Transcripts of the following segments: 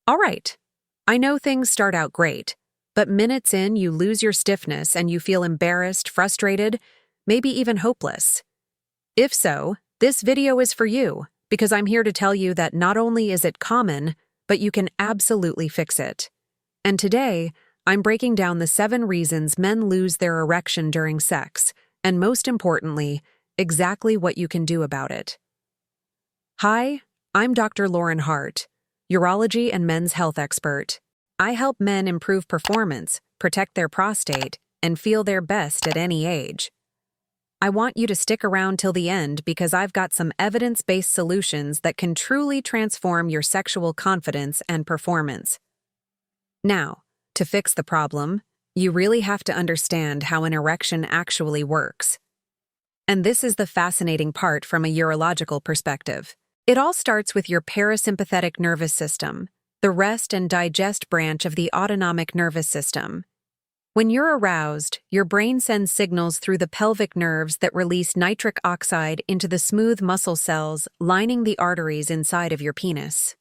All right, I know things start out great, but minutes in, you lose your stiffness and you feel embarrassed, frustrated, maybe even hopeless. If so, this video is for you, because I'm here to tell you that not only is it common, but you can absolutely fix it. And today, I'm breaking down the 7 reasons men lose their erection during sex, and most importantly, exactly what you can do about it. Hi, I'm Dr. Lauren Hart, urology and men's health expert. I help men improve performance, protect their prostate, and feel their best at any age. I want you to stick around till the end because I've got some evidence-based solutions that can truly transform your sexual confidence and performance. Now, to fix the problem, you really have to understand how an erection actually works. And this is the fascinating part from a urological perspective. It all starts with your parasympathetic nervous system, the rest and digest branch of the autonomic nervous system. When you're aroused, your brain sends signals through the pelvic nerves that release nitric oxide into the smooth muscle cells lining the arteries inside of your penis.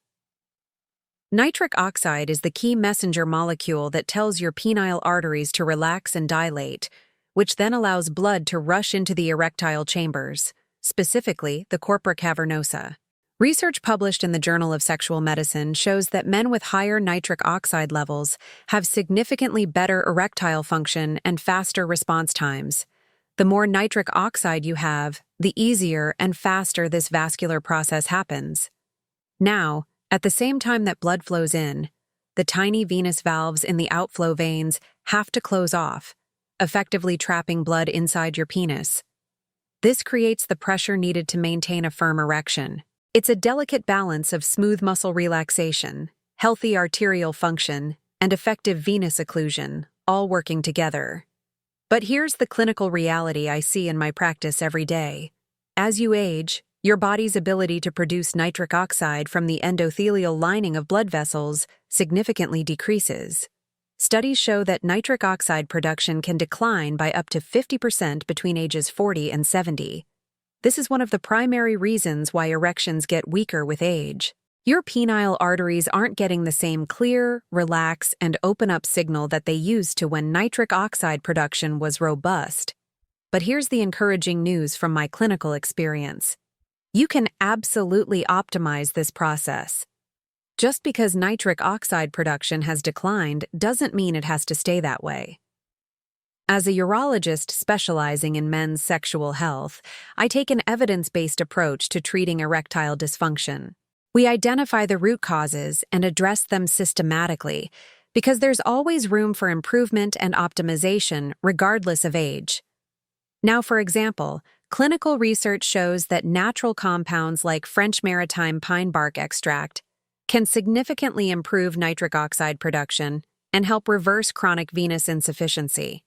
Nitric oxide is the key messenger molecule that tells your penile arteries to relax and dilate, which then allows blood to rush into the erectile chambers, specifically the corpora cavernosa. Research published in the Journal of Sexual Medicine shows that men with higher nitric oxide levels have significantly better erectile function and faster response times. The more nitric oxide you have, the easier and faster this vascular process happens. Now, at the same time that blood flows in, the tiny venous valves in the outflow veins have to close off, effectively trapping blood inside your penis. This creates the pressure needed to maintain a firm erection. It's a delicate balance of smooth muscle relaxation, healthy arterial function, and effective venous occlusion, all working together. But here's the clinical reality I see in my practice every day. As you age, your body's ability to produce nitric oxide from the endothelial lining of blood vessels significantly decreases. Studies show that nitric oxide production can decline by up to 50% between ages 40 and 70. This is one of the primary reasons why erections get weaker with age. Your penile arteries aren't getting the same clear, relax, and open up signal that they used to when nitric oxide production was robust. But here's the encouraging news from my clinical experience. You can absolutely optimize this process. Just because nitric oxide production has declined doesn't mean it has to stay that way. As a urologist specializing in men's sexual health, I take an evidence-based approach to treating erectile dysfunction. We identify the root causes and address them systematically, because there's always room for improvement and optimization regardless of age. Now, for example, clinical research shows that natural compounds like French maritime pine bark extract can significantly improve nitric oxide production and help reverse chronic venous insufficiency.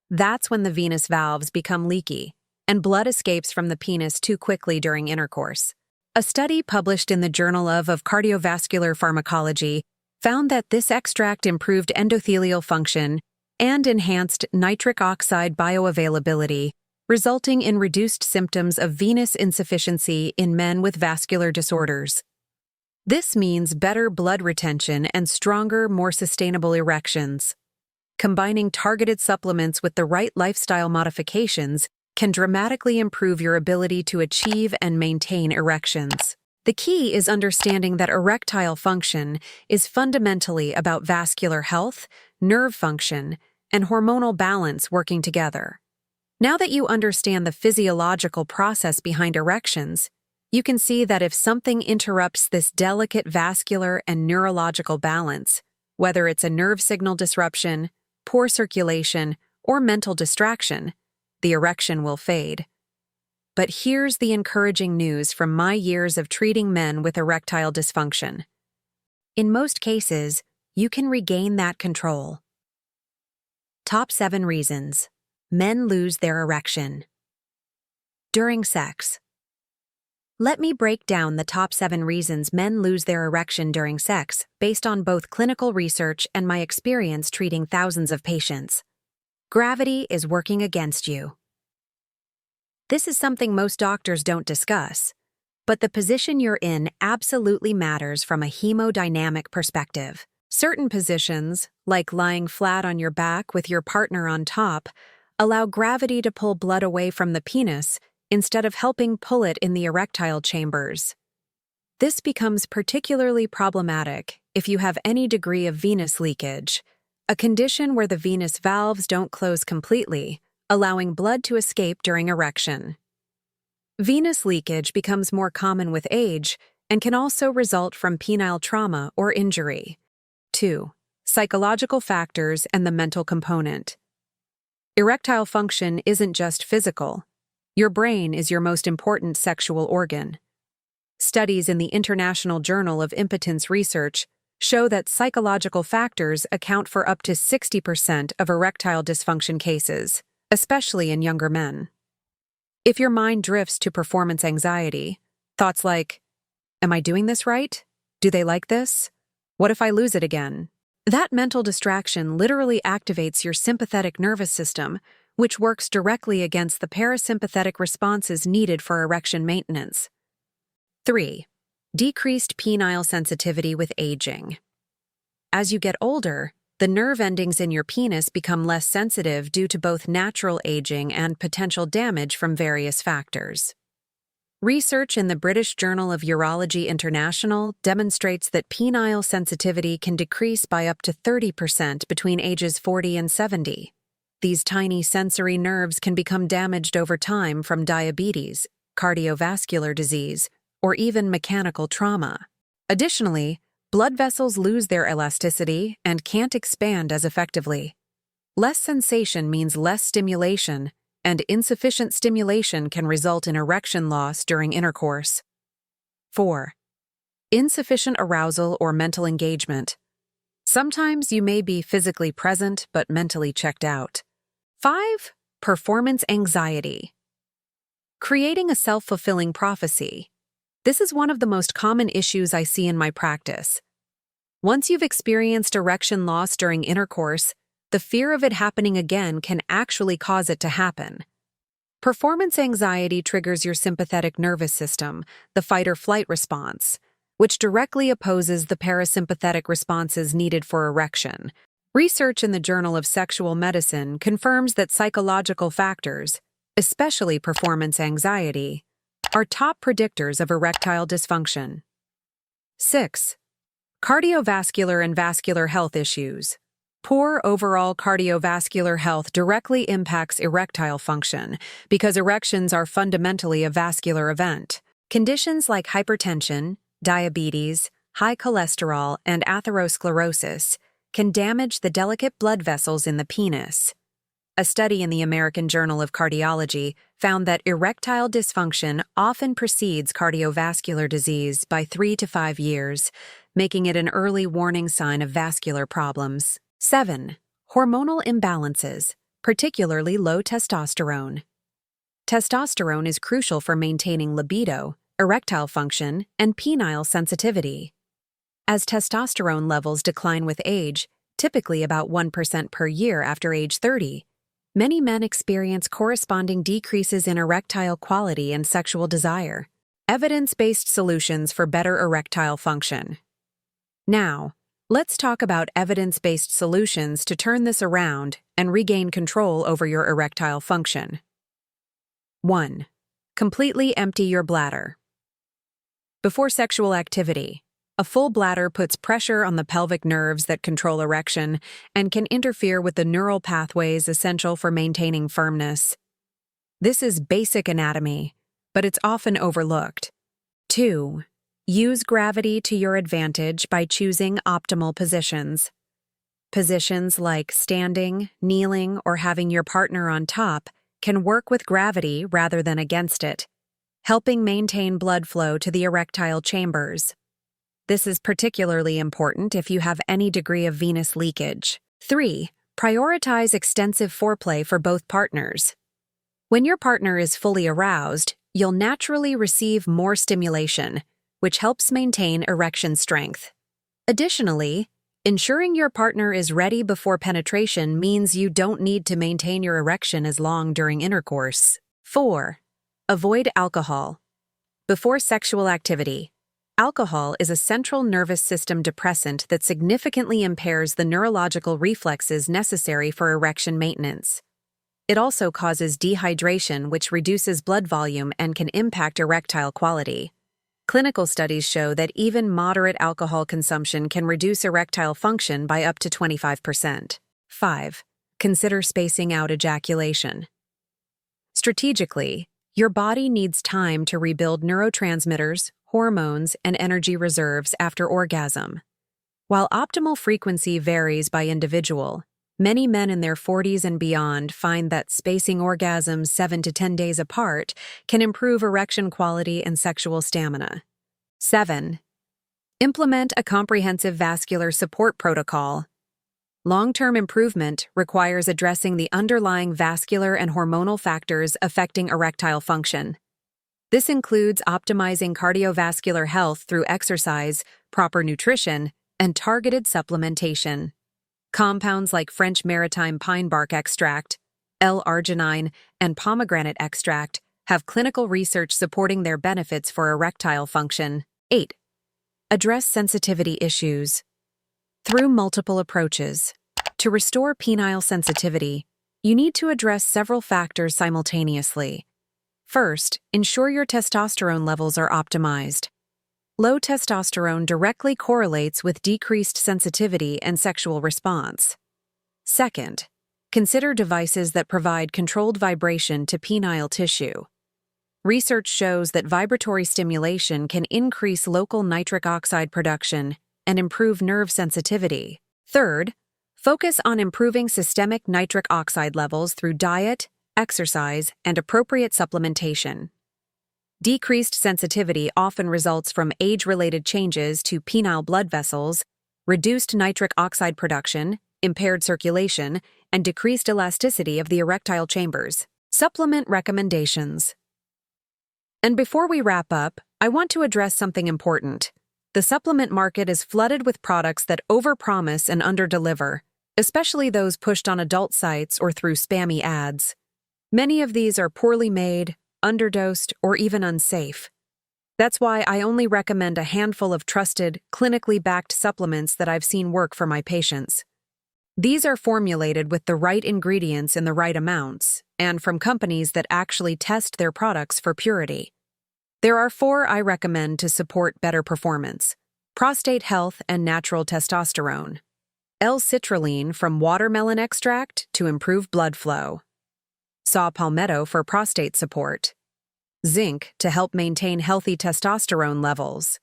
That's when the venous valves become leaky, and blood escapes from the penis too quickly during intercourse. A study published in the Journal of Cardiovascular Pharmacology found that this extract improved endothelial function and enhanced nitric oxide bioavailability, resulting in reduced symptoms of venous insufficiency in men with vascular disorders. This means better blood retention and stronger, more sustainable erections. Combining targeted supplements with the right lifestyle modifications can dramatically improve your ability to achieve and maintain erections. The key is understanding that erectile function is fundamentally about vascular health, nerve function, and hormonal balance working together. Now that you understand the physiological process behind erections, you can see that if something interrupts this delicate vascular and neurological balance, whether it's a nerve signal disruption, poor circulation, or mental distraction, the erection will fade. But here's the encouraging news from my years of treating men with erectile dysfunction. In most cases, you can regain that control. Top 7 reasons men lose their erection during sex. Let me break down the top 7 reasons men lose their erection during sex based on both clinical research and my experience treating thousands of patients. Gravity is working against you. This is something most doctors don't discuss. but the position you're in absolutely matters from a hemodynamic perspective. Certain positions, like lying flat on your back with your partner on top, allow gravity to pull blood away from the penis instead of helping pull it in the erectile chambers. This becomes particularly problematic if you have any degree of venous leakage, a condition where the venous valves don't close completely, allowing blood to escape during erection. Venous leakage becomes more common with age and can also result from penile trauma or injury. 2. Psychological factors and the mental component. Erectile function isn't just physical. Your brain is your most important sexual organ. Studies in the International Journal of Impotence Research show that psychological factors account for up to 60% of erectile dysfunction cases, especially in younger men. If your mind drifts to performance anxiety, thoughts like, "Am I doing this right? Do they like this? What if I lose it again?" That mental distraction literally activates your sympathetic nervous system, which works directly against the parasympathetic responses needed for erection maintenance. 3. Decreased penile sensitivity with aging. As you get older, the nerve endings in your penis become less sensitive due to both natural aging and potential damage from various factors. Research in the British Journal of Urology International demonstrates that penile sensitivity can decrease by up to 30% between ages 40 and 70. These tiny sensory nerves can become damaged over time from diabetes, cardiovascular disease, or even mechanical trauma. Additionally, blood vessels lose their elasticity and can't expand as effectively. Less sensation means less stimulation, and insufficient stimulation can result in erection loss during intercourse. 4. Insufficient arousal or mental engagement. Sometimes you may be physically present but mentally checked out. 5. Performance anxiety. Creating a self-fulfilling prophecy. This is one of the most common issues I see in my practice. Once you've experienced erection loss during intercourse, the fear of it happening again can actually cause it to happen. Performance anxiety triggers your sympathetic nervous system, the fight-or-flight response, which directly opposes the parasympathetic responses needed for erection. Research in the Journal of Sexual Medicine confirms that psychological factors, especially performance anxiety, are top predictors of erectile dysfunction. 6. Cardiovascular and vascular health issues. Poor overall cardiovascular health directly impacts erectile function because erections are fundamentally a vascular event. Conditions like hypertension, diabetes, high cholesterol, and atherosclerosis can damage the delicate blood vessels in the penis. A study in the American Journal of Cardiology found that erectile dysfunction often precedes cardiovascular disease by 3 to 5 years, making it an early warning sign of vascular problems. 7. Hormonal imbalances, particularly low testosterone. Testosterone is crucial for maintaining libido, erectile function, and penile sensitivity. As testosterone levels decline with age, typically about 1% per year after age 30, many men experience corresponding decreases in erectile quality and sexual desire. Evidence-based solutions for better erectile function. Now, let's talk about evidence-based solutions to turn this around and regain control over your erectile function. 1. Completely empty your bladder. Before sexual activity, a full bladder puts pressure on the pelvic nerves that control erection and can interfere with the neural pathways essential for maintaining firmness. This is basic anatomy, but it's often overlooked. 2. Use gravity to your advantage by choosing optimal positions. Positions like standing, kneeling, or having your partner on top can work with gravity rather than against it, helping maintain blood flow to the erectile chambers. This is particularly important if you have any degree of venous leakage. 3. Prioritize extensive foreplay for both partners. When your partner is fully aroused, you'll naturally receive more stimulation, which helps maintain erection strength. Additionally, ensuring your partner is ready before penetration means you don't need to maintain your erection as long during intercourse. 4. Avoid alcohol. Before sexual activity, alcohol is a central nervous system depressant that significantly impairs the neurological reflexes necessary for erection maintenance. It also causes dehydration, which reduces blood volume and can impact erectile quality. Clinical studies show that even moderate alcohol consumption can reduce erectile function by up to 25%. 5. Consider spacing out ejaculation. Strategically, your body needs time to rebuild neurotransmitters, hormones, and energy reserves after orgasm. While optimal frequency varies by individual, many men in their 40s and beyond find that spacing orgasms 7 to 10 days apart can improve erection quality and sexual stamina. 7. Implement a comprehensive vascular support protocol. Long-term improvement requires addressing the underlying vascular and hormonal factors affecting erectile function. This includes optimizing cardiovascular health through exercise, proper nutrition, and targeted supplementation. Compounds like French maritime pine bark extract, L-arginine, and pomegranate extract have clinical research supporting their benefits for erectile function. 8. Address sensitivity issues. Through multiple approaches. To restore penile sensitivity, you need to address several factors simultaneously. First, ensure your testosterone levels are optimized. Low testosterone directly correlates with decreased sensitivity and sexual response. Second, consider devices that provide controlled vibration to penile tissue. Research shows that vibratory stimulation can increase local nitric oxide production and improve nerve sensitivity. Third, focus on improving systemic nitric oxide levels through diet, exercise, and appropriate supplementation. Decreased sensitivity often results from age-related changes to penile blood vessels, reduced nitric oxide production, impaired circulation, and decreased elasticity of the erectile chambers. Supplement recommendations. And before we wrap up, I want to address something important. The supplement market is flooded with products that overpromise and underdeliver, especially those pushed on adult sites or through spammy ads. Many of these are poorly made, underdosed, or even unsafe. That's why I only recommend a handful of trusted, clinically backed supplements that I've seen work for my patients. These are formulated with the right ingredients in the right amounts, and from companies that actually test their products for purity. There are 4 I recommend to support better performance: prostate health and natural testosterone, L-citrulline from watermelon extract to improve blood flow, saw palmetto for prostate support, zinc to help maintain healthy testosterone levels,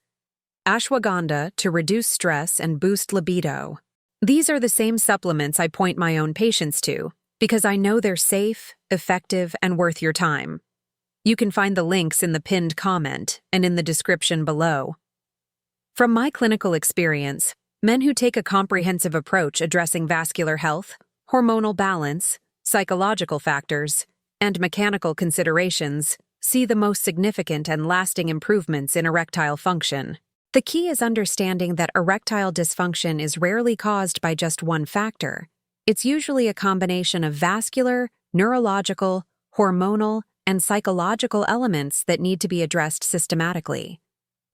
ashwagandha to reduce stress and boost libido. These are the same supplements I point my own patients to because I know they're safe, effective, and worth your time. You can find the links in the pinned comment and in the description below. From my clinical experience, men who take a comprehensive approach addressing vascular health, hormonal balance, psychological factors, and mechanical considerations see the most significant and lasting improvements in erectile function. The key is understanding that erectile dysfunction is rarely caused by just one factor. It's usually a combination of vascular, neurological, hormonal, and psychological elements that need to be addressed systematically.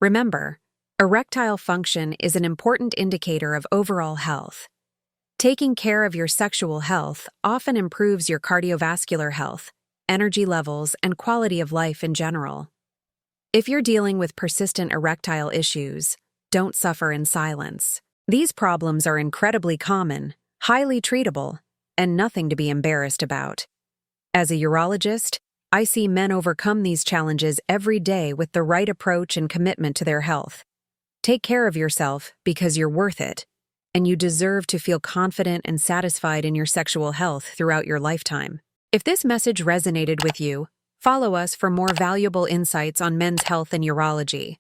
Remember, erectile function is an important indicator of overall health. Taking care of your sexual health often improves your cardiovascular health, energy levels, and quality of life in general. If you're dealing with persistent erectile issues, don't suffer in silence. These problems are incredibly common, highly treatable, and nothing to be embarrassed about. As a urologist, I see men overcome these challenges every day with the right approach and commitment to their health. Take care of yourself because you're worth it, and you deserve to feel confident and satisfied in your sexual health throughout your lifetime. If this message resonated with you, follow us for more valuable insights on men's health and urology.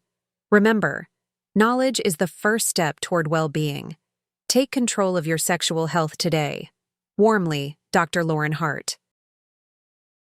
Remember, knowledge is the first step toward well-being. Take control of your sexual health today. Warmly, Dr. Lauren Hart.